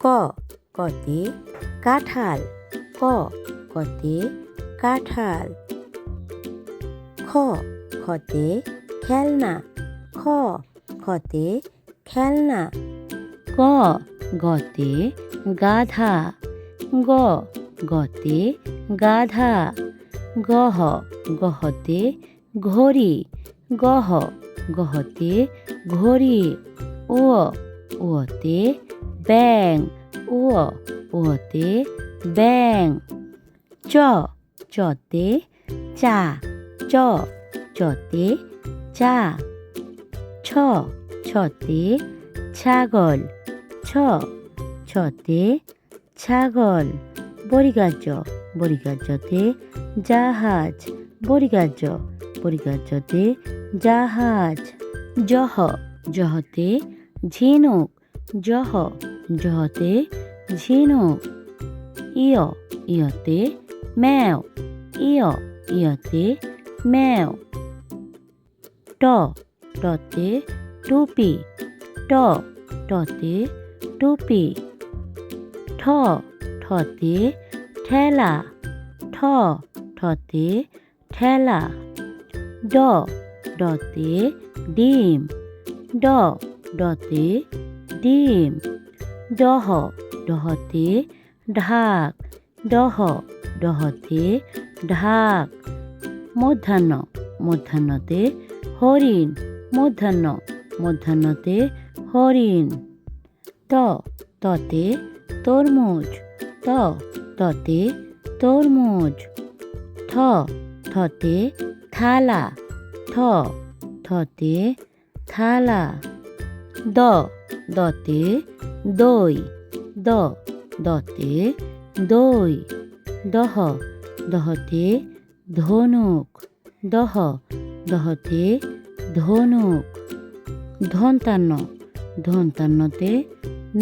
ক কতে কাঁঠাল, ক কতে কাঁঠাল। খ খতে খেলনা, খ খতে খেলনা। গ গতে গাধা, গ গতে গাধা। গহ গহতে ঘড়ি, গহ গহতে ঘড়ি। ও ওতে ব্যাঙ, ও ওতে ব্যাঙ। চ চতে চা, চ চতে চা। ছ ছতে ছাগল, ছ ছতে ছাগল। বরিগাজ বরিগাজতে জাহাজ, বরিগাজ বরিগাজতে জাহাজ। জহ জহতে ঝিনুক, জহ জহতে ঝিনুক। ইয় ইয়তে ম্যাও, ইয় ইয়তে ম্যাও। ট টতে টুপি, ট টতে টুপি। ঠ ঠতে ঠেলা, ঠ ঠতে ঠেলা। ড ডতে ডিম, ড ডতে ডিম। ডহ ডহতে ঢাক, ডহ ডহতে ঢাক। মধ্যাহ্ন মধ্যাহ্নতে হরিণ, মধ্যাহ্ন মধ্যাহ্নতে হরিণ। ত ততে তরমুজ, ত ততে তরমুজ। থ থতে থালা, থ থতে থালা। দ দতে দই, দ দতে দই। দহ দহতে ধনুক, দহ দহতে ধনুক। ধন্তান্ন ধন্তান্নতে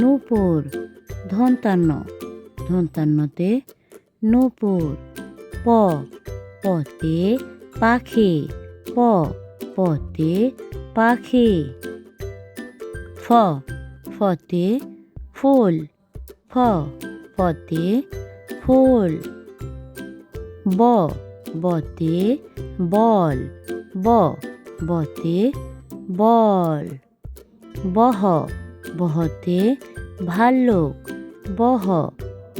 নূপুর, ধন্তান্ন ধন্তান্নতে নূপুর। প পতে পাখি, প পতে পাখি। ফ ফতে ফুল, ফ ফতে ফুল। ব বতে বল, ব বতে বল। বহ বহতে ভাল্লুক, বহ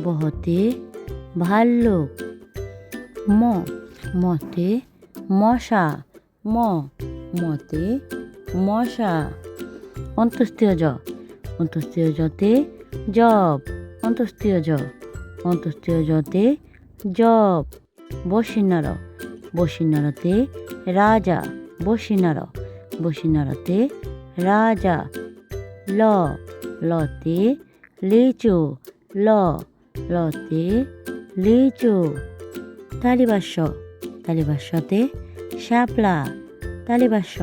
বহতে ভাল্লুক। ম মতে মশা, ম মতে মশা। অন্ত্যেষ্টিয় জ অন্ত্যেষ্টিয় জতে জব, অন্ত্যেষ্টিয় জ অন্ত্যেষ্টিয় জতে জব। বসিন্নার বসিন্নারতে রাজা, বসিন্নার বসিন্নারতে রাজা। ল লতে লিচু, ল লতে লিচু। তালিবাস্য তালিবাস্যতে শাপলা, তালিবাস্য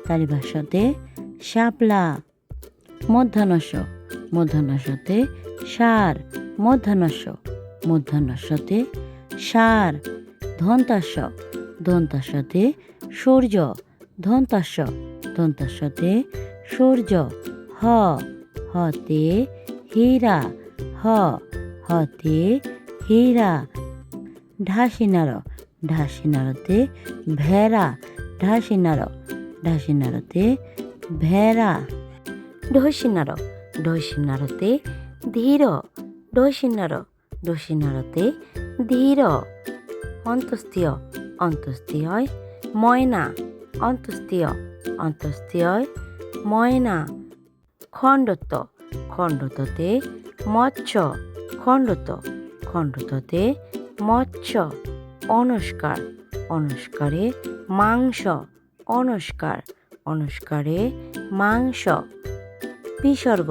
তালিবাস্যতে শাপলা। মধ্যাহ্নস্য মধ্যাহ্নস্যতে ষাঁড়, মধ্যাহ্নস্য মধ্যাহ্নস্যতে ষাঁড়। ধন্তাস্য ধন্তাস্যতে সূর্য, ধন্তাস্য ধন্তাস্যতে সূর্য। হ হতে হীরা, হ হতে হীরা। ঢাসিনার ঢাসিনারতে ভেড়া, ঢাসিনার ঢাসিনারতে ভেড়া। ঢসিনার ঢসিনারতে ধীর, ঢসিনার ঢসিনারতে ধীর। অন্তস্তীয় অন্তস্তীয় ময়না, অন্তস্তীয় অন্তস্তীয় ময়না। খণ্ডত্ব খণ্ডত্বতে মৎস্য, খণ্ডত্ব খণ্ডত্বতে মৎস্য। অনুষ্কার অনুষ্কারে মাংস, অনুষ্কার অনুষ্কারে মাংস। বিসর্গ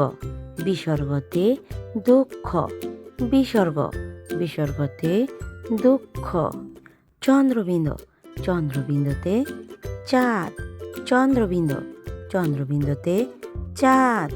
বিসর্গতে দুঃখ, বিসর্গ বিসর্গতে দুঃখ। চন্দ্রবিন্দু চন্দ্রবিন্দুতে চাঁদ, চন্দ্রবিন্দু চন্দ্রবিন্দুতে চাঁদ।